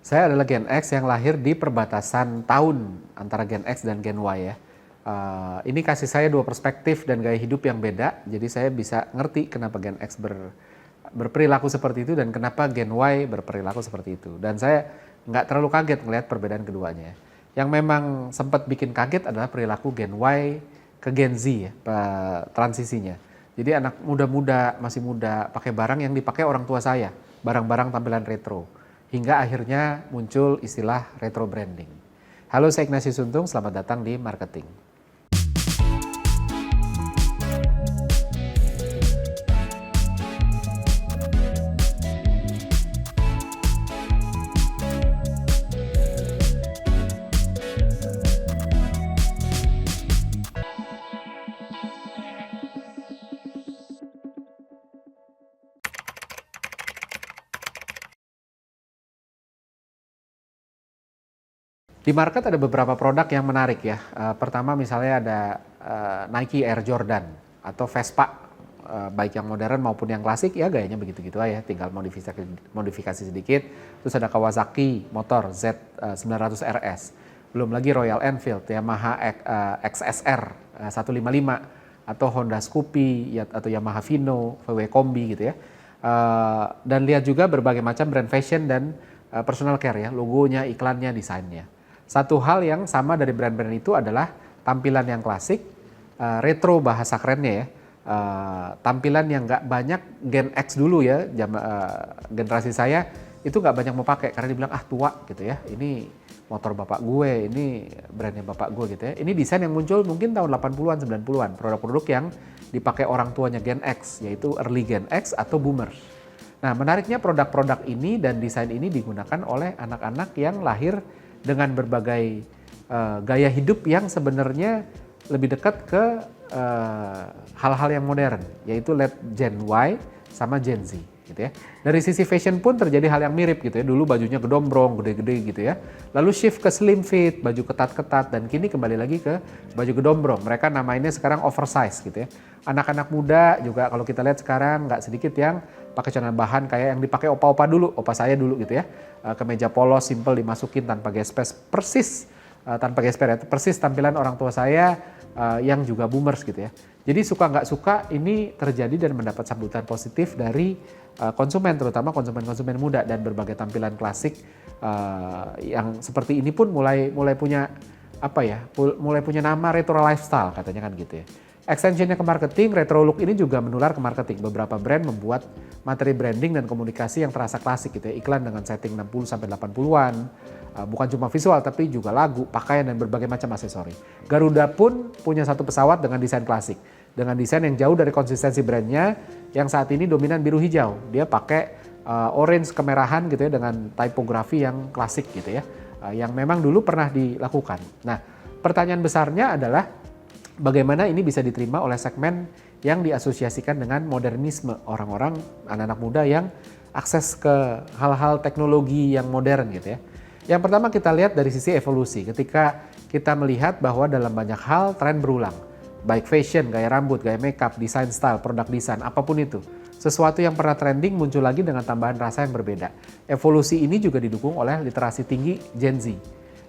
Saya adalah Gen X yang lahir di perbatasan tahun antara Gen X dan Gen Y ya. Ini kasih saya dua perspektif dan gaya hidup yang beda, jadi saya bisa ngerti kenapa Gen X berperilaku seperti itu dan kenapa Gen Y berperilaku seperti itu. Dan saya nggak terlalu kaget melihat perbedaan keduanya. Yang memang sempat bikin kaget adalah perilaku Gen Y ke Gen Z ya, transisinya. Jadi anak muda-muda, masih muda, pakai barang yang dipakai orang tua saya, barang-barang tampilan retro. Hingga akhirnya muncul istilah retro branding. Halo, saya Ignatius Untung, selamat datang di Marketing. Di market ada beberapa produk yang menarik ya. Pertama misalnya ada Nike Air Jordan atau Vespa, baik yang modern maupun yang klasik ya gayanya begitu-gitu aja, tinggal modifikasi sedikit. Terus ada Kawasaki motor Z900 RS. Belum lagi Royal Enfield, Yamaha XSR 155 atau Honda Scoopy atau Yamaha Vino, VW Kombi gitu ya. Dan lihat juga berbagai macam brand fashion dan personal care ya, logonya, iklannya, desainnya. Satu hal yang sama dari brand-brand itu adalah tampilan yang klasik, retro bahasa kerennya ya, tampilan yang nggak banyak Gen X dulu ya, generasi saya itu nggak banyak mau pakai karena dibilang tua gitu ya, ini motor bapak gue, ini brandnya bapak gue gitu ya. Ini desain yang muncul mungkin tahun 80-an, 90-an, produk-produk yang dipakai orang tuanya Gen X, yaitu early Gen X atau boomers. Nah, menariknya produk-produk ini dan desain ini digunakan oleh anak-anak yang lahir dengan berbagai gaya hidup yang sebenarnya lebih dekat ke hal-hal yang modern, yaitu Gen Y sama Gen Z gitu ya. Dari sisi fashion pun terjadi hal yang mirip gitu ya. Dulu bajunya gedombrong, gede-gede gitu ya. Lalu shift ke slim fit, baju ketat-ketat, dan kini kembali lagi ke baju gedombrong. Mereka namainnya sekarang oversize gitu ya. Anak-anak muda juga kalau kita lihat sekarang nggak sedikit yang pakai celana bahan kayak yang dipakai opa-opa dulu, opa saya dulu gitu ya. Kemeja polos simple dimasukin tanpa gesper, persis tanpa gesper ya, persis tampilan orang tua saya yang juga boomers gitu ya. Jadi suka nggak suka ini terjadi dan mendapat sambutan positif dari konsumen, terutama konsumen-konsumen muda, dan berbagai tampilan klasik yang seperti ini pun mulai punya mulai punya nama retro lifestyle katanya kan gitu ya. Extensionnya ke marketing, retro look ini juga menular ke marketing. Beberapa brand membuat materi branding dan komunikasi yang terasa klasik gitu ya. Iklan dengan setting 60-80-an, bukan cuma visual tapi juga lagu, pakaian, dan berbagai macam aksesori. Garuda pun punya satu pesawat dengan desain klasik. Dengan desain yang jauh dari konsistensi brandnya yang saat ini dominan biru hijau. Dia pakai orange kemerahan gitu ya dengan tipografi yang klasik gitu ya. Yang memang dulu pernah dilakukan. Nah, pertanyaan besarnya adalah bagaimana ini bisa diterima oleh segmen yang diasosiasikan dengan modernisme, orang-orang, anak-anak muda yang akses ke hal-hal teknologi yang modern gitu ya. Yang pertama kita lihat dari sisi evolusi, ketika kita melihat bahwa dalam banyak hal tren berulang, baik fashion, gaya rambut, gaya makeup, desain style, produk desain, apapun itu. Sesuatu yang pernah trending muncul lagi dengan tambahan rasa yang berbeda. Evolusi ini juga didukung oleh literasi tinggi Gen Z.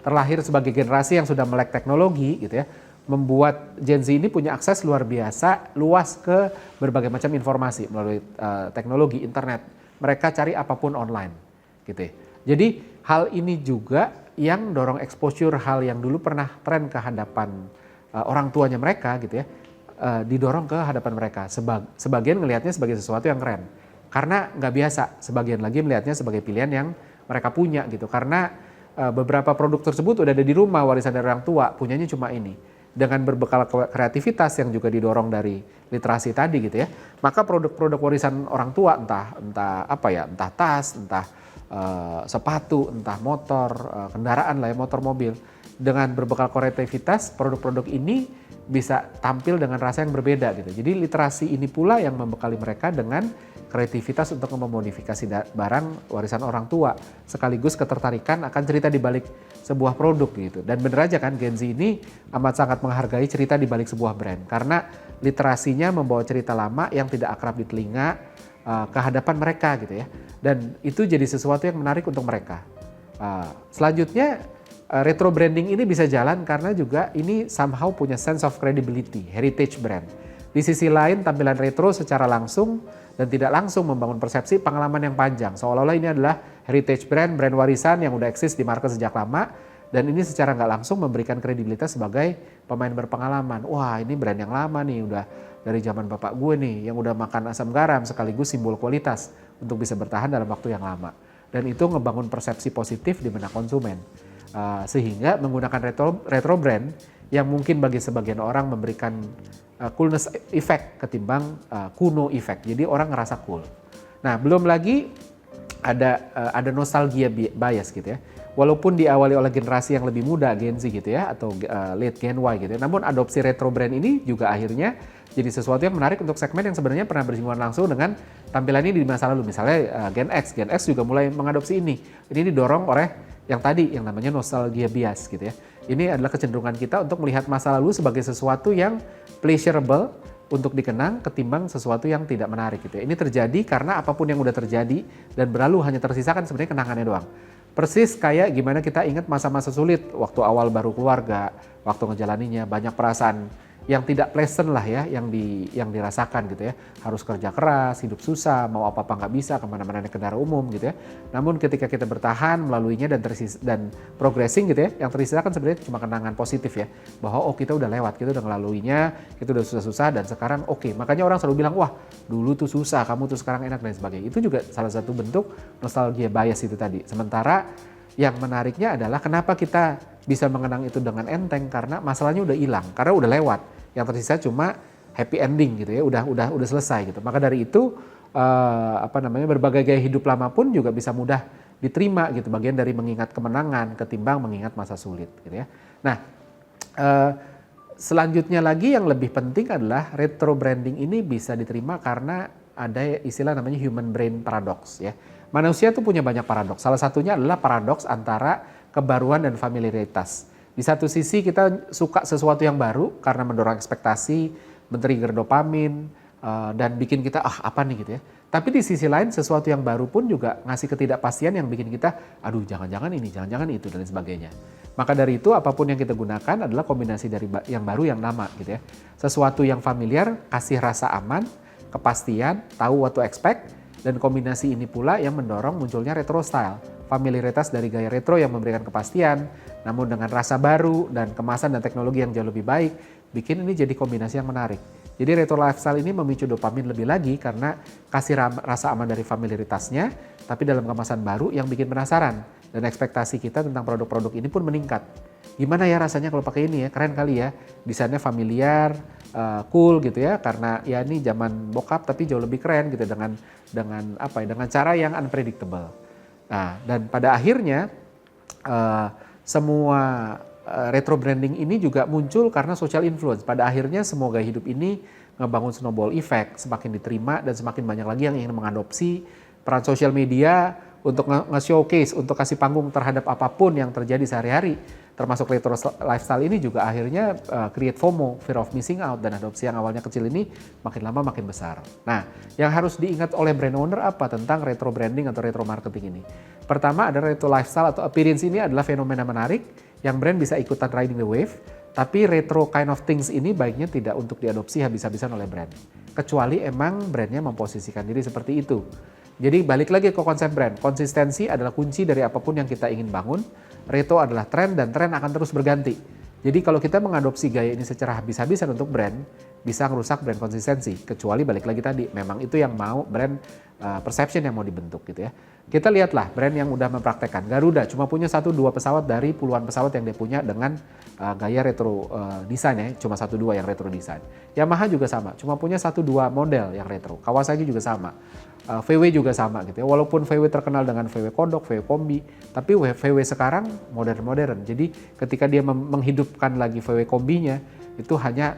Terlahir sebagai generasi yang sudah melek teknologi gitu ya, membuat Gen Z ini punya akses luar biasa luas ke berbagai macam informasi melalui teknologi internet. Mereka cari apapun online gitu ya. Jadi hal ini juga yang dorong exposure hal yang dulu pernah tren ke hadapan orang tuanya mereka gitu ya, didorong ke hadapan mereka. Sebagian ngelihatnya sebagai sesuatu yang keren karena nggak biasa, sebagian lagi melihatnya sebagai pilihan yang mereka punya gitu, karena beberapa produk tersebut udah ada di rumah, warisan dari orang tua, punyanya cuma ini. Dengan berbekal kreativitas yang juga didorong dari literasi tadi gitu ya, maka produk-produk warisan orang tua entah tas, entah sepatu, entah motor, kendaraan lah ya, motor, mobil, dengan berbekal kreativitas produk-produk ini bisa tampil dengan rasa yang berbeda gitu. Jadi literasi ini pula yang membekali mereka dengan kreativitas untuk memodifikasi barang warisan orang tua, sekaligus ketertarikan akan cerita di balik sebuah produk gitu. Dan bener aja kan, Gen Z ini amat sangat menghargai cerita di balik sebuah brand karena literasinya membawa cerita lama yang tidak akrab di telinga ke hadapan mereka gitu ya. Dan itu jadi sesuatu yang menarik untuk mereka. Selanjutnya retro branding ini bisa jalan karena juga ini somehow punya sense of credibility, heritage brand. Di sisi lain tampilan retro secara langsung dan tidak langsung membangun persepsi pengalaman yang panjang. Seolah-olah ini adalah heritage brand, brand warisan yang udah eksis di market sejak lama dan ini secara nggak langsung memberikan kredibilitas sebagai pemain berpengalaman. Wah, ini brand yang lama nih, udah dari zaman bapak gue nih yang udah makan asam garam sekaligus simbol kualitas untuk bisa bertahan dalam waktu yang lama. Dan itu ngebangun persepsi positif di benak konsumen. Sehingga menggunakan retro brand yang mungkin bagi sebagian orang memberikan coolness effect ketimbang kuno effect. Jadi orang ngerasa cool. Nah, belum lagi ada nostalgia bias gitu ya. Walaupun diawali oleh generasi yang lebih muda, Gen Z gitu ya, atau late Gen Y gitu ya. Namun adopsi retro brand ini juga akhirnya jadi sesuatu yang menarik untuk segmen yang sebenarnya pernah bersinggungan langsung dengan tampilan ini di masa lalu. Misalnya Gen X juga mulai mengadopsi ini. Ini didorong oleh yang tadi, yang namanya nostalgia bias gitu ya. Ini adalah kecenderungan kita untuk melihat masa lalu sebagai sesuatu yang pleasurable untuk dikenang ketimbang sesuatu yang tidak menarik gitu ya. Ini terjadi karena apapun yang udah terjadi dan berlalu hanya tersisakan sebenarnya kenangannya doang. Persis kayak gimana kita ingat masa-masa sulit waktu awal baru keluarga, waktu ngejalaninya banyak perasaan yang tidak pleasant lah ya, yang dirasakan gitu ya. Harus kerja keras, hidup susah, mau apa-apa nggak bisa, kemana-mana naik kendaraan umum gitu ya. Namun ketika kita bertahan melaluinya dan progressing gitu ya, yang tersisa kan sebenarnya cuma kenangan positif ya. Bahwa kita udah lewat, kita udah ngelaluinya, kita udah susah-susah dan sekarang oke. Makanya orang selalu bilang, wah dulu tuh susah, kamu tuh sekarang enak dan sebagainya. Itu juga salah satu bentuk nostalgia bias itu tadi. Sementara yang menariknya adalah kenapa kita bisa mengenang itu dengan enteng, karena masalahnya udah hilang, karena udah lewat. Yang tersisa cuma happy ending gitu ya, udah selesai gitu. Maka dari itu berbagai gaya hidup lama pun juga bisa mudah diterima gitu, bagian dari mengingat kemenangan ketimbang mengingat masa sulit gitu ya. Nah, selanjutnya lagi yang lebih penting adalah retro branding ini bisa diterima karena ada istilah namanya human brain paradox ya. Manusia tuh punya banyak paradoks. Salah satunya adalah paradoks antara kebaruan dan familiaritas. Di satu sisi kita suka sesuatu yang baru karena mendorong ekspektasi, men-trigger dopamin, dan bikin kita apa nih gitu ya. Tapi di sisi lain sesuatu yang baru pun juga ngasih ketidakpastian yang bikin kita aduh jangan-jangan ini, jangan-jangan itu dan sebagainya. Maka dari itu apapun yang kita gunakan adalah kombinasi dari yang baru yang lama gitu ya. Sesuatu yang familiar kasih rasa aman, kepastian, tahu what to expect, dan kombinasi ini pula yang mendorong munculnya retro style. Familiaritas dari gaya retro yang memberikan kepastian, namun dengan rasa baru dan kemasan dan teknologi yang jauh lebih baik, bikin ini jadi kombinasi yang menarik. Jadi retro lifestyle ini memicu dopamin lebih lagi karena kasih rasa aman dari familiaritasnya, tapi dalam kemasan baru yang bikin penasaran. Dan ekspektasi kita tentang produk-produk ini pun meningkat. Gimana ya rasanya kalau pakai ini ya, keren kali ya. Desainnya familiar, cool gitu ya, karena ya ini zaman bokap tapi jauh lebih keren gitu dengan cara yang unpredictable. Nah, dan pada akhirnya semua retro branding ini juga muncul karena social influence. Pada akhirnya semua gaya hidup ini ngebangun snowball effect, semakin diterima dan semakin banyak lagi yang ingin mengadopsi peran sosial media untuk nge-showcase, untuk kasih panggung terhadap apapun yang terjadi sehari-hari. Termasuk retro lifestyle ini juga akhirnya create FOMO, fear of missing out, dan adopsi yang awalnya kecil ini makin lama makin besar. Nah, yang harus diingat oleh brand owner apa tentang retro branding atau retro marketing ini? Pertama ada retro lifestyle atau appearance ini adalah fenomena menarik yang brand bisa ikutan riding the wave, tapi retro kind of things ini baiknya tidak untuk diadopsi habis-habisan oleh brand. Kecuali emang brandnya memposisikan diri seperti itu. Jadi balik lagi ke konsep brand, konsistensi adalah kunci dari apapun yang kita ingin bangun. Retro adalah tren dan tren akan terus berganti. Jadi kalau kita mengadopsi gaya ini secara habis-habisan untuk brand, bisa merusak brand konsistensi. Kecuali balik lagi tadi, memang itu yang mau brand perception yang mau dibentuk gitu ya. Kita lihatlah brand yang udah mempraktekkan. Garuda cuma punya 1-2 pesawat dari puluhan pesawat yang dia punya dengan gaya retro desain ya, cuma 1-2 yang retro desain. Yamaha juga sama, cuma punya 1-2 model yang retro. Kawasaki juga sama. VW juga sama gitu ya. Walaupun VW terkenal dengan VW Kodok, VW Kombi, tapi VW sekarang modern-modern. Jadi ketika dia menghidupkan lagi VW Kombinya, itu hanya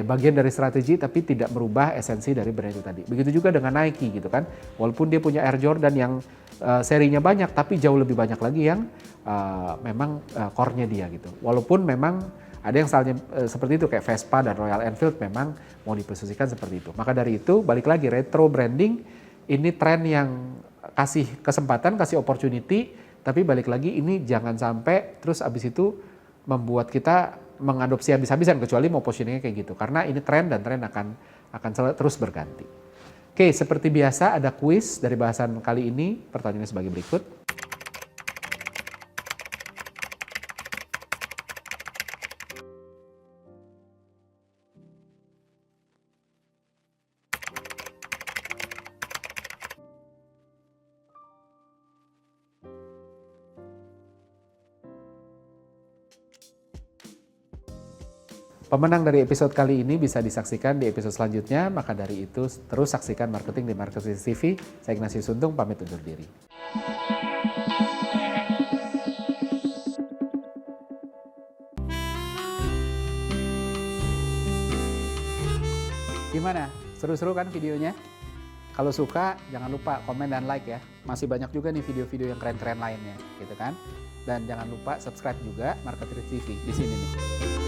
bagian dari strategi tapi tidak merubah esensi dari brand itu tadi. Begitu juga dengan Nike gitu kan. Walaupun dia punya Air Jordan yang serinya banyak tapi jauh lebih banyak lagi yang memang core-nya dia gitu. Walaupun memang ada yang stylenya seperti itu kayak Vespa dan Royal Enfield memang mau diposisikan seperti itu. Maka dari itu balik lagi retro branding ini tren yang kasih kesempatan, kasih opportunity Tapi balik lagi ini jangan sampai terus abis itu membuat kita mengadopsi habis-habisan, kecuali mau positioningnya kayak gitu. Karena ini tren dan tren akan terus berganti. Oke, seperti biasa ada kuis dari bahasan kali ini. Pertanyaannya sebagai berikut. Pemenang dari episode kali ini bisa disaksikan di episode selanjutnya, maka dari itu terus saksikan Marketing di Marketing TV. Saya Ignatius Untung, pamit undur diri. Gimana? Seru-seru kan videonya? Kalau suka, jangan lupa komen dan like ya. Masih banyak juga nih video-video yang keren-keren lainnya, gitu kan? Dan jangan lupa subscribe juga Marketing TV di sini nih.